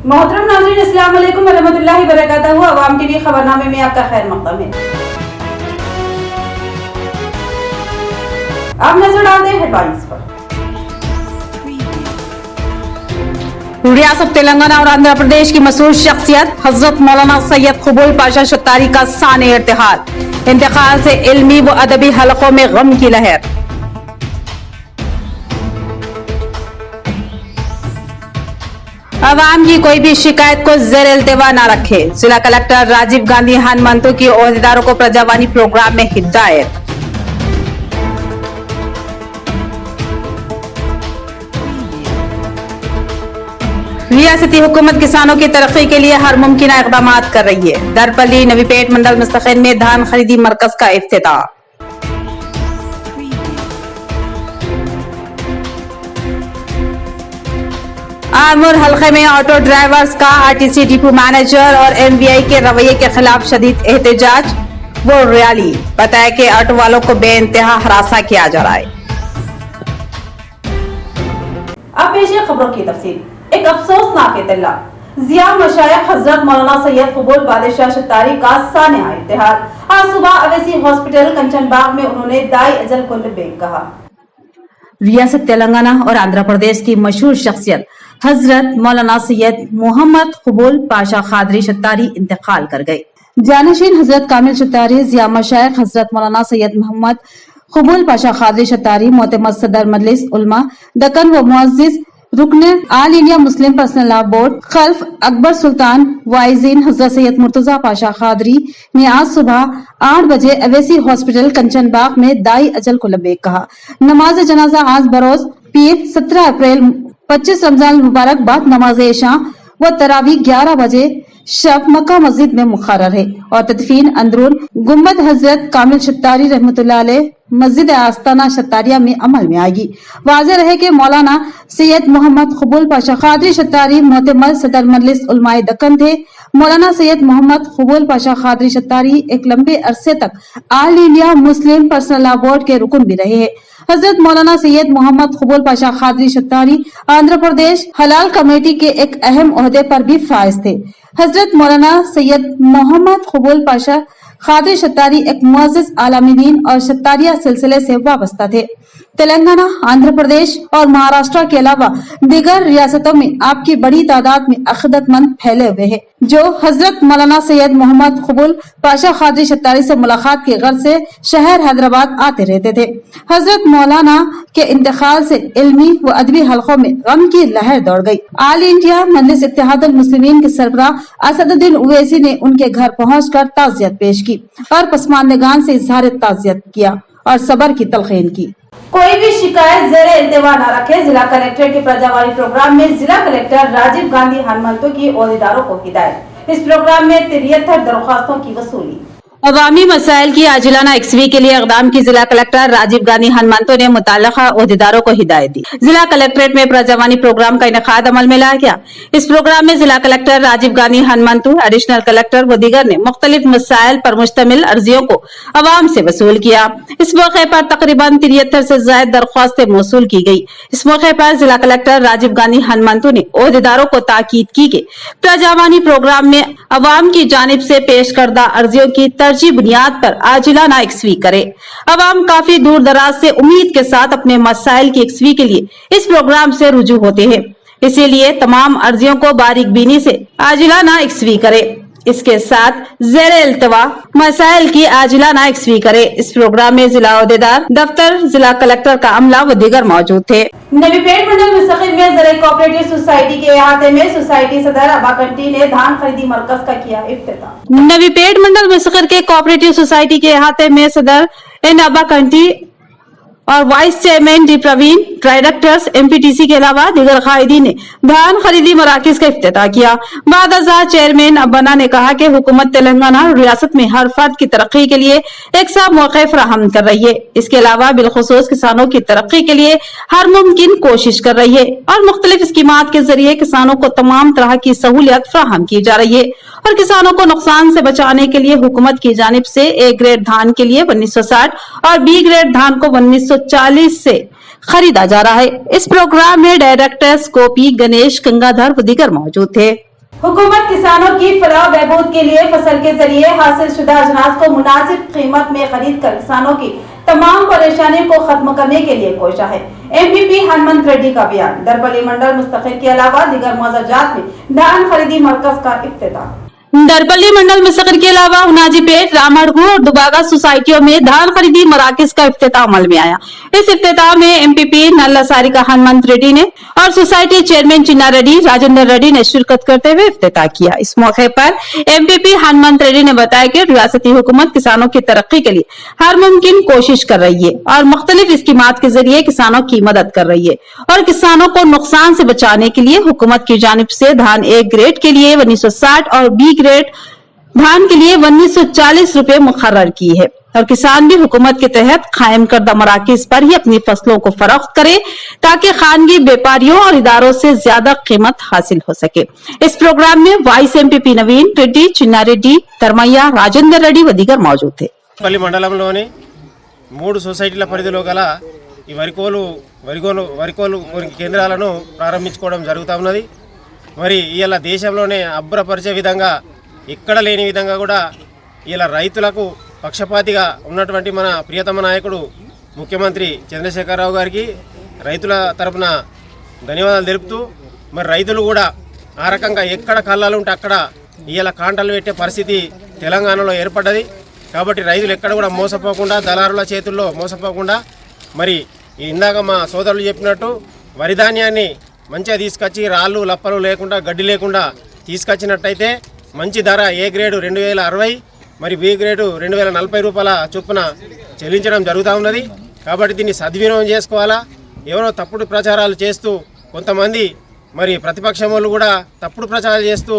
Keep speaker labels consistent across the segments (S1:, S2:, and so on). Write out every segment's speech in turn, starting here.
S1: मोहतरम नाज़रीन, अस्सलाम वालेकुम वरहमतुल्लाहि वबरकातुहू। अवाम टीवी खबरनामे में आपका खैर मक़दम है। अब नजर डालते हैं हेडलाइंस पर। रियासत तेलंगाना और आंध्र प्रदेश की मशहूर शख्सियत हजरत मौलाना सैयद क़बूल पाशा शत्तारी का साने इर्तिहाल, इंतकाल से इल्मी व अदबी हलकों में गम की लहर। अवाम की कोई भी शिकायत को ज़ेर इल्तिवा न रखे, जिला कलेक्टर राजीव गांधी हनुमंतु की ओहदेदारों को प्रजावानी प्रोग्राम में हिदायत। रियासती हुकूमत किसानों की तरक्की के लिए हर मुमकिन इक़दाम कर रही है। दरपल्ली नवीपेट मंडल मुस्तकिल में धान खरीदी मरकज का इफ्तिताह। आरमूर हल्के में ऑटो ड्राइवर्स का आरटीसी डिपो मैनेजर और एमवीआई के रवैये के खिलाफ शदीद एहतजाज व रैली। बताया कि ऑटो वालों को बेइंतहा हरासा किया जा रहा है। अब पेश है खबरों की तफसील। एक अफसोसनाक इत्तला, जिया मशाइख हजरत मौलाना सैयद क़बूल पाशा शत्तारी का सानिया इर्तिहाल। आज सुबह अवैसी हॉस्पिटल कंचन बाग में उन्होंने दाई अजल को लबैक कहा। रियासत तेलंगाना और आंध्र प्रदेश की मशहूर शख्सियत हजरत मौलाना सैयद मोहम्मद क़बूल पाशा खादरी शत्तारी इंतकाल कर गए। जानशीन हजरत कामिल शत्तारी, जिया मशाइख हजरत मौलाना सैयद मोहम्मद क़बूल पाशा खादरी शत्तारी, मोतमद सदर मजलिस उलमा दक्कन व मुअज़्ज़िज़ रुकने All India Muslim personal law board खल्फ अकबर सुल्तान वाइजीन हजरत सैयद मुर्तजा पाशा खादरी ने आज सुबह 8 बजे अवैसी हॉस्पिटल कंचन बाग में दाई अजल को लबैक कहा। नमाज जनाजा आज बरोज पीर 17 अप्रैल 25 रमजान मुबारक बाद नमाज इशा व तरावी 11 बजे शब मक्का मस्जिद में मुक़र्रर है और तदफीन अंदरून गुम्बद हजरत कामिल शत्तारी रहमतुल्लाह अलैह मस्जिद आस्ताना शत्तारिया में अमल में आएगी। वाज़ेह रहे कि मौलाना सैयद मोहम्मद क़बूल पाशा खादरी शत्तारी मोतमद सदर मजलिस उलमाए दक्कन थे। मौलाना सैयद मोहम्मद क़बूल पाशा खादरी शत्तारी एक लंबे अरसे तक all India Muslim personal law board के रुकन भी रहे हैं। हजरत मौलाना सैयद मोहम्मद क़बूल पाशा खादरी शत्तारी आंध्र प्रदेश हलाल कमेटी के एक अहम ओहदे पर भी फाइज थे। हजरत मौलाना सैयद मोहम्मद क़बूल पाशा खादरी शत्तारी एक मुअज़्ज़िज़ आलमीदीन और शत्तारिया सिलसिले से वाबस्ता थे। तेलंगाना, आंध्र प्रदेश और महाराष्ट्र के अलावा दीगर रियासतों में आपकी बड़ी तादाद में अक़ीदतमंद फैले हुए हैं, जो हजरत मौलाना सैयद मोहम्मद क़बूल पाशा खादरी शत्तारी से मुलाकात की गर्ज से शहर हैदराबाद आते रहते थे। हजरत मौलाना के इंतकाल से इल्मी व अदबी हलकों में गम की लहर दौड़ गई। ऑल इंडिया मजलिस इत्तेहादुल मुस्लिमीन के सरबराह असदुद्दीन ओवैसी ने उनके घर पहुंचकर ताज़ियत पेश की और पसमानदगान से इज़हार ताज़ियत किया और सबर की तलक़ीन की। कोई भी शिकायत ज़ेरे इल्तिवा न रखे, जिला कलेक्टर के प्रजावानी प्रोग्राम में जिला कलेक्टर राजीव गांधी हनुमंतु की ओहदेदारों को हिदायत। इस प्रोग्राम में 73 दरख्वास्तों की वसूली। अवामी मसाइल की आजिलाना एक्सवी के लिए इक़दाम की जिला कलेक्टर राजीव गांधी हनुमंतु ने मुताल्लिक़ा ओहदेदारों को हिदायत दी। जिला कलेक्ट्रेट में प्रजावानी प्रोग्राम का इनेकाद अमल में लाया गया। इस प्रोग्राम में जिला collector Rajiv Gandhi Hanumanthu, additional collector व दीगर ने मुख्तलिफ मसाइल पर मुश्तमिल अर्जियों को अवाम से वसूल किया। इस मौके पर तकरीबन 73 से ज्यादा दरख्वास्तें मौसूल की गयी। इस मौके पर जिला कलेक्टर राजीव गांधी हनुमंतु ने ओहदेदारों को ताकीद की कि प्रजावानी प्रोग्राम में अवाम की जानिब से पेश करदा अर्जियों की तरजीह बुनियाद पर आजिलाना एक्सवी करे। अवाम काफी दूर दराज से उम्मीद के साथ अपने मसाइल की एक्सवी के लिए इस प्रोग्राम से रुजू होते हैं, इसीलिए तमाम अर्जियों को बारीक बीनी से आजिलाना एक्सवी करे। इसके साथ ज़ेरे इल्तिवा मसाइल की आजिलाना एक्सवी करे। इस प्रोग्राम में जिला ओहदेदार, दफ्तर, जिला कलेक्टर का अमला व दीगर मौजूद थे। नवीपेट मंडल मुस्तकिल में ज़राई कोऑपरेटिव सोसाइटी के अहाते में सोसाइटी सदर अबाकंटी ने धान खरीदी मरकज का किया इफ्तिताह। नवीपेट मंडल मुस्तकिल के कोऑपरेटिव सोसाइटी के अहाते में सदर एन अबाकंटी और vice chairman D Praveen, directors MPTC के अलावा दीगर कायदीन ने धान खरीदी मराकिज का इफ्तिताह किया। बादशाह चेयरमैन अब्बाना ने कहा कि हुकूमत तेलंगाना रियासत में हर फर्द की तरक्की के लिए एक सा मौके फराहम कर रही है। इसके अलावा बिलखुसूस किसानों की तरक्की के लिए हर मुमकिन कोशिश कर रही है और मुख्तलिफ स्कीमात के जरिए किसानों को तमाम तरह की सहूलियत फराहम की जा रही है और किसानों को नुकसान से बचाने के लिए हुकूमत की जानिब से ए ग्रेड धान के लिए 1960 और बी ग्रेड धान को 1940 से खरीदा जा रहा है। इस प्रोग्राम में डायरेक्टर्स गोपी, गणेश, गंगाधर व दीगर मौजूद थे। हुकूमत किसानों की फलाह बहबूद के लिए फसल के जरिए हासिल शुदा अजनास को मुनासिब कीमत में खरीद कर किसानों की तमाम परेशानियों को खत्म करने के लिए कोशिश है। एमपीपी हनुमंत रेड्डी का बयान। दरबली मंडल मुस्तकिल के अलावा दीगर मौजाजात में धान खरीदी मरकज का इफ्तिताह। दरबली मंडल मुस्तकिल के अलावा हुनाजीपेट, रामहड़गू और दुबागा सोसाइटियों में धान खरीदी मराकज का इफ्तिताह अमल में आया। इस इफ्तिताह में एमपीपी नल्ला सारिका हनुमंत रेड्डी ने और सोसाइटी चेयरमैन चिन्ना रेड्डी, राजेंद्र रेड्डी ने शिरकत करते हुए इफ्तिताह किया। इस मौके पर एमपीपी हनुमंत रेड्डी ने बताया कि रियासती हुकूमत किसानों की तरक्की के लिए हर मुमकिन कोशिश कर रही है और मुख्तलिफ स्कीमात के जरिए किसानों की मदद कर रही है और किसानों को नुकसान से बचाने के लिए हुकूमत की जानिब से धान ए ग्रेड के लिए 1960 और बी ग्रेड धान के लिए 1940 रुपए मुकर्रर की है और किसान भी हुकूमत के तहत कायम करदा मराकिज पर ही अपनी फसलों को फरोख्त करे ताकि खानगी व्यापारियों और इदारों से ज्यादा कीमत हासिल हो सके। इस प्रोग्राम में वाइस एमपीपी नवीन रेड्डी, चिन्ना रेड्डी, धर्मయ్య, राजेंद्र रेड्डी व दीगर मौजूद थे।
S2: పల్లి మండలంలోని 3 సొసైటీల పరిధిలో గల ఈ వరికోలు కేంద్రాలను ప్రారంభించుకోవడం జరుగుతూ ఉన్నది। మరి ఇయాల దేశంలోనే అబ్బరపరిచే విధంగా ఎక్కడ లేని విధంగా కూడా ఇలా రైతులకు పక్షపాతిగా ఉన్నటువంటి మన ప్రియతమ నాయకుడు ముఖ్యమంత్రి చంద్రశేఖరరావు గారికి రైతుల తరపున ధన్యవాదాలు తెలుపుతూ మరి రైతులు కూడా ఆ రకంగా ఎక్కడ కళ్ళాలు ఉంటే అక్కడ ఇలా కాంటలు పెట్టే పరిస్థితి తెలంగాణలో ఏర్పడ్డది। కాబట్టి రైతులు ఎక్కడ కూడా మోసపోకుండా, దళారుల చేతుల్లో మోసపోకుండా మరి ఇందాక మా సోదరులు చెప్పినట్టు వరి ధాన్యాన్ని మంచిగా తీసుకొచ్చి రాళ్ళు లప్పలు లేకుండా, గడ్డి లేకుండా తీసుకొచ్చినట్టయితే మంచి ధర ఏ గ్రేడు 2060 మరి బి గ్రేడు 2040 రూపాయల చొప్పున చెల్లించడం జరుగుతూ ఉన్నది। కాబట్టి దీన్ని సద్వినియోగం చేసుకోవాలా। ఎవరో తప్పుడు ప్రచారాలు చేస్తూ కొంతమంది మరి ప్రతిపక్షం వాళ్ళు కూడా తప్పుడు ప్రచారాలు చేస్తూ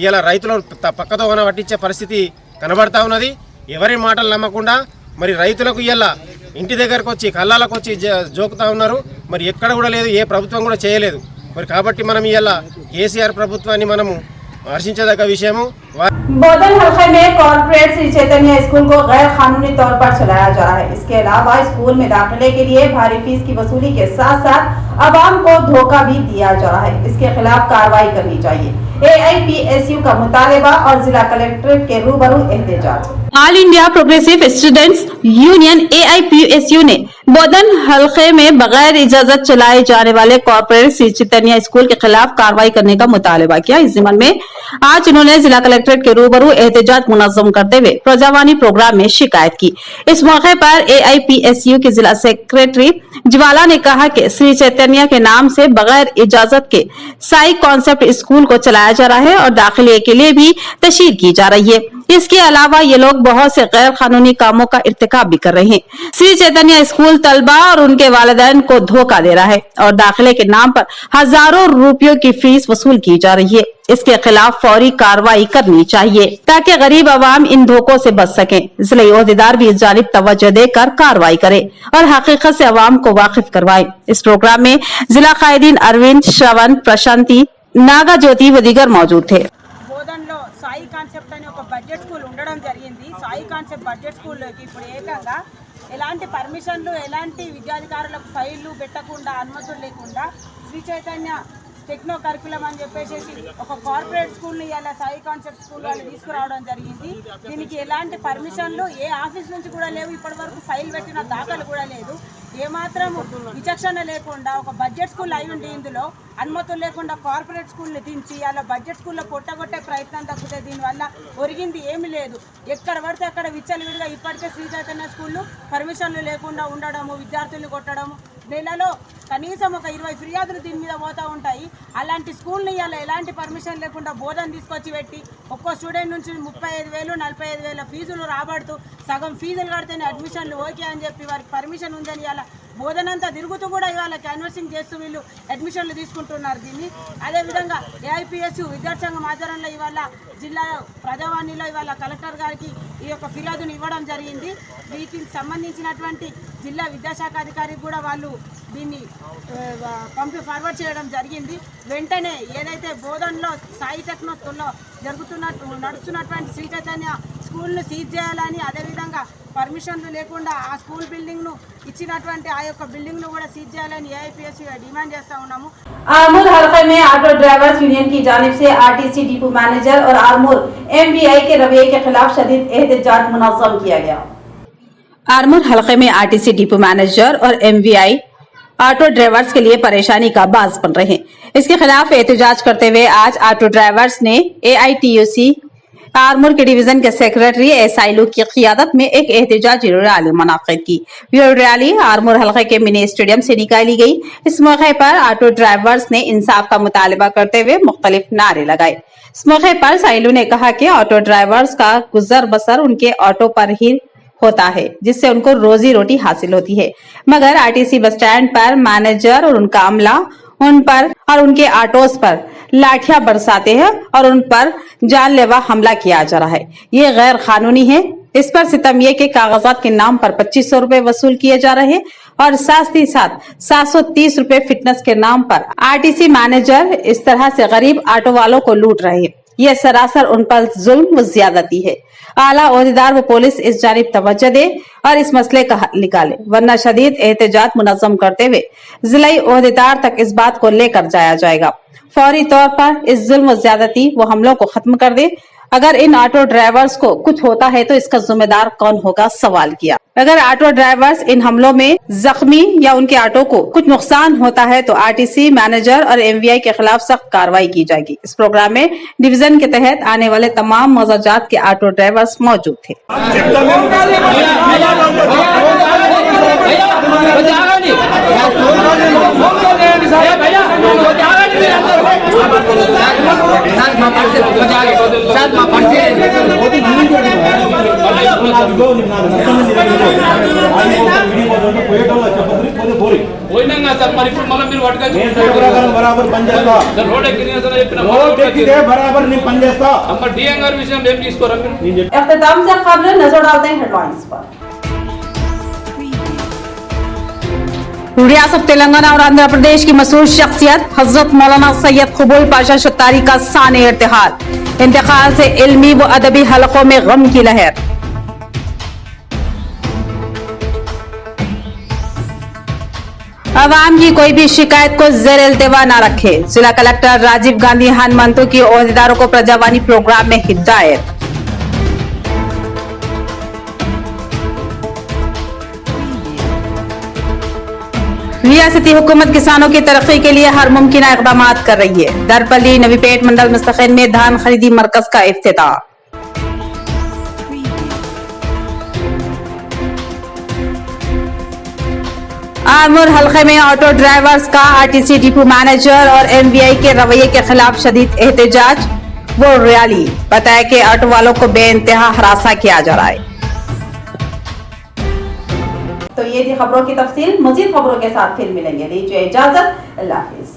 S2: ఇలా రైతులను పక్కతో పట్టించే పరిస్థితి కనబడతా ఉన్నది। ఎవరి మాటలు నమ్మకుండా మరి రైతులకు ఇలా ఇంటి దగ్గరకు వచ్చి కళ్ళాలకు వచ్చి జోకుతా ఉన్నారు। మరి ఎక్కడ కూడా లేదు, ఏ ప్రభుత్వం కూడా చేయలేదు। మరి కాబట్టి మనం ఇలా కేసీఆర్ ప్రభుత్వాన్ని మనము हर्षिंचदగ్గ विषयमु।
S1: बोधन हल्के में कॉर्पोरेट श्री चैतन्य स्कूल को गैर कानूनी तौर पर चलाया जा रहा है। इसके अलावा स्कूल में दाखिले के लिए भारी फीस की वसूली के साथ साथ आवाम को धोखा भी दिया जा रहा है। इसके खिलाफ कार्रवाई करनी चाहिए। AIPSU का मुतालबा और जिला कलेक्ट्रेट के रूबरू एहतजाज। All India progressive students union AIPSU ने बोधन हल्के में बगैर इजाजत चलाए जाने वाले कॉर्पोरेट श्री चैतन्य स्कूल के खिलाफ कार्रवाई करने का मुतालबा किया। इस जिम्मन में आज उन्होंने जिला कलेक्ट्रेट के रूबरू एहतजाज मुनज़्ज़म करते हुए प्रजावानी प्रोग्राम में शिकायत की। इस मौके पर AIPSU के जिला सेक्रेटरी ज्वाला ने कहा कि श्री चैतन्य के नाम से बगैर इजाजत के साई कॉन्सेप्ट स्कूल को चलाया जा रहा है और दाखिले के लिए भी तशहीर की जा रही है। इसके अलावा ये लोग बहुत से गैर कानूनी कामों का इर्तिकाब भी कर रहे हैं। श्री चैतन्य स्कूल तलबा और उनके वालिदैन को धोखा दे रहा है और दाखिले के नाम पर हजारों रुपयों की फीस वसूल की जा रही है। इसके खिलाफ फौरी कार्रवाई करनी चाहिए ताकि गरीब आवाम इन धोखों से बच सके। जिले ओहदेदार भी इस जानिब तवज्जो देकर कार्रवाई करे और हकीकत से आवाम को वाकिफ करवाए। इस प्रोग्राम में जिला कायदीन अरविंद, श्रवण, प्रशांति, नागा ज्योति व दीगर मौजूद थे।
S3: బోధన్లో సాయి కాన్సెప్ట్ అనే ఒక బడ్జెట్ స్కూల్ ఉండడం జరిగింది। సాయి కాన్సెప్ట్ బడ్జెట్ స్కూల్కి ఇప్పుడు ఏకంగా ఎలాంటి పర్మిషన్లు, ఎలాంటి విద్యాధికారులకు ఫైళ్లు పెట్టకుండా, అనుమతులు లేకుండా శ్రీ చైతన్య టెక్నో కరికులం అని చెప్పేసి ఒక కార్పొరేట్ స్కూల్ని ఇలా సాయి కాన్సెప్ట్ స్కూల్ వాళ్ళు తీసుకురావడం జరిగింది। దీనికి ఎలాంటి పర్మిషన్లు ఏ ఆఫీస్ నుంచి కూడా లేవు, ఇప్పటి వరకు ఫైల్ పెట్టిన దాఖలు కూడా లేదు। ఏమాత్రం విచక్షణ లేకుండా ఒక బడ్జెట్ స్కూల్ అయి ఉండి ఇందులో అనుమతులు లేకుండా కార్పొరేట్ స్కూల్ని దించి అలా బడ్జెట్ స్కూల్లో పొట్టగొట్టే ప్రయత్నం తప్పితే దీనివల్ల ఒరిగింది ఏమీ లేదు। ఎక్కడ పడితే అక్కడ విచ్చలవిడిగా ఇప్పటికే శ్రీ చైతన్య స్కూళ్ళు పర్మిషన్లు లేకుండా ఉండడము, విద్యార్థుల్ని కొట్టడము, నెలలో కనీసం ఒక 20 ఫిర్యాదులు దీని మీద పోతూ ఉంటాయి। అలాంటి స్కూల్ని ఇలా ఎలాంటి పర్మిషన్ లేకుండా బోధన తీసుకొచ్చి పెట్టి ఒక్కో స్టూడెంట్ నుంచి 35,000 45,000 ఫీజులు రాబడుతూ సగం ఫీజులు కడితేనే అడ్మిషన్లు ఓకే అని చెప్పి వారికి పర్మిషన్ ఉందని ఇలా బోధనంతా తిరుగుతూ కూడా ఇవాళ క్యాన్వసింగ్ చేస్తూ వీళ్ళు అడ్మిషన్లు తీసుకుంటున్నారు। దీన్ని అదేవిధంగా AIPSU విద్యార్థి సంఘం ఆధ్వర్యంలో ఇవాళ జిల్లా ప్రజావాణిలో ఇవాళ కలెక్టర్ గారికి ఈ యొక్క ఫిర్యాదును ఇవ్వడం జరిగింది। వీటికి సంబంధించినటువంటి జిల్లా విద్యాశాఖ అధికారికి కూడా వాళ్ళు దీన్ని ఫార్వర్డ్ చేయడం జరిగింది। వెంటనే ఏదైతే బోధనలో సాయి టెక్నో స్కూల్లో నడుస్తున్నటువంటి శ్రీ చైతన్య స్కూల్ను సీజ్ చేయాలని, అదేవిధంగా పర్మిషన్లు లేకుండా ఆ స్కూల్ బిల్డింగ్ను ఇచ్చినటువంటి ఆ యొక్క బిల్డింగ్ను కూడా సీజ్ చేయాలని ఏఐపిఎస్సీగా డిమాండ్ చేస్తూ ఉన్నాము.
S1: आरमूर हलके में ऑटो ड्राइवर्स यूनियन की जानिब से आरटीसी डिपो मैनेजर और आरमूर एमवीआई के रवैये के खिलाफ शदीद एहतजाज मुनज़्ज़म किया गया। आरमूर हलके में आरटीसी डिपो मैनेजर और एमवीआई ऑटो ड्राइवर्स के लिए परेशानी का बाज बन रहे हैं। इसके खिलाफ एहतजाज करते हुए आज ऑटो ड्राइवर्स ने एआईटीयूसी आरमूर के डिवीजन के सेक्रेटरी एसआईलू की क़ियादत में एक एहतजाजी रैली मुनाक़िद की। ये रैली आरमूर हलके के मिनी स्टेडियम से निकाली गई। इस मौके पर ऑटो ड्राइवर्स ने इंसाफ का मुतालबा करते हुए मुख्तलिफ नारे लगाए। इस मौके पर साइलू ने कहा कि ऑटो ड्राइवर्स का गुजर बसर उनके ऑटो पर ही होता है, जिससे उनको रोजी रोटी हासिल होती है, मगर आरटीसी बस स्टैंड पर मैनेजर और उनका अमला उन पर और उनके ऑटोस पर लाठियां बरसाते हैं और उन पर जानलेवा हमला किया जा रहा है। ये गैर कानूनी है। इस पर सितमिये के कागजात के नाम पर 2500 रुपए वसूल किए जा रहे हैं और साथ ही साथ 730 रुपए फिटनेस के नाम पर आरटीसी मैनेजर इस तरह से गरीब ऑटो वालों को लूट रहे हैं। ये सरासर उन पर जुल्म व ज्यादती है। आला ओहदेदार व पुलिस इस जानिब तवज्जो दे और इस मसले का हल निकाले, वरना शदीद एहतजाज मुनज़्ज़म करते हुए जिलाई ओहदेदार तक इस बात को लेकर जाया जाएगा। फौरी तौर पर इस जुल्म व ज्यादती व हमलों को खत्म कर दे। अगर इन ऑटो ड्राइवर्स को कुछ होता है तो इसका जिम्मेदार कौन होगा, सवाल किया। अगर ऑटो ड्राइवर्स इन हमलों में जख्मी या उनके ऑटो को कुछ नुकसान होता है तो आरटीसी मैनेजर और एमवीआई के खिलाफ सख्त कार्रवाई की जाएगी। इस प्रोग्राम में डिवीजन के तहत आने वाले तमाम मौज़ूजात के ऑटो ड्राइवर्स मौजूद थे। इख्तिताम से खबरें नजर डालते हैं हेडलाइंस पर। रियासत तेलंगाना और आंध्र प्रदेश की मशहूर शख्सियत हजरत मौलाना सैयद कबूल पाशा शतारी का साने इर्तिहाल, इंतकाल से इल्मी व अदबी हलकों में गम की लहर। अवाम की कोई भी शिकायत को ज़ेर इल्तिवा न रखे, जिला कलेक्टर राजीव गांधी हनुमंतु की ओहदेदारों को प्रजावानी प्रोग्राम में हिदायत। रियासती हुकूमत किसानों की तरक्की के लिए हर मुमकिन इक़दाम कर रही है। दरपल्ली नवीपेट मंडल मुस्तकिल में धान खरीदी मरकज का इफ्तिताह। आरमूर हलके में ऑटो ड्राइवर्स का आरटीसी डिपो मैनेजर और एमवीआई के रवैये के खिलाफ शदीद एहतजाज वो रैली। बताया कि ऑटो वालों को बेइंतहा हरासा किया जा रहा है। तो ये थी खबरों की तफसील। मजीद खबरों के साथ फिर मिलेंगे। दीजिए इजाजत, अल्लाह हाफिज।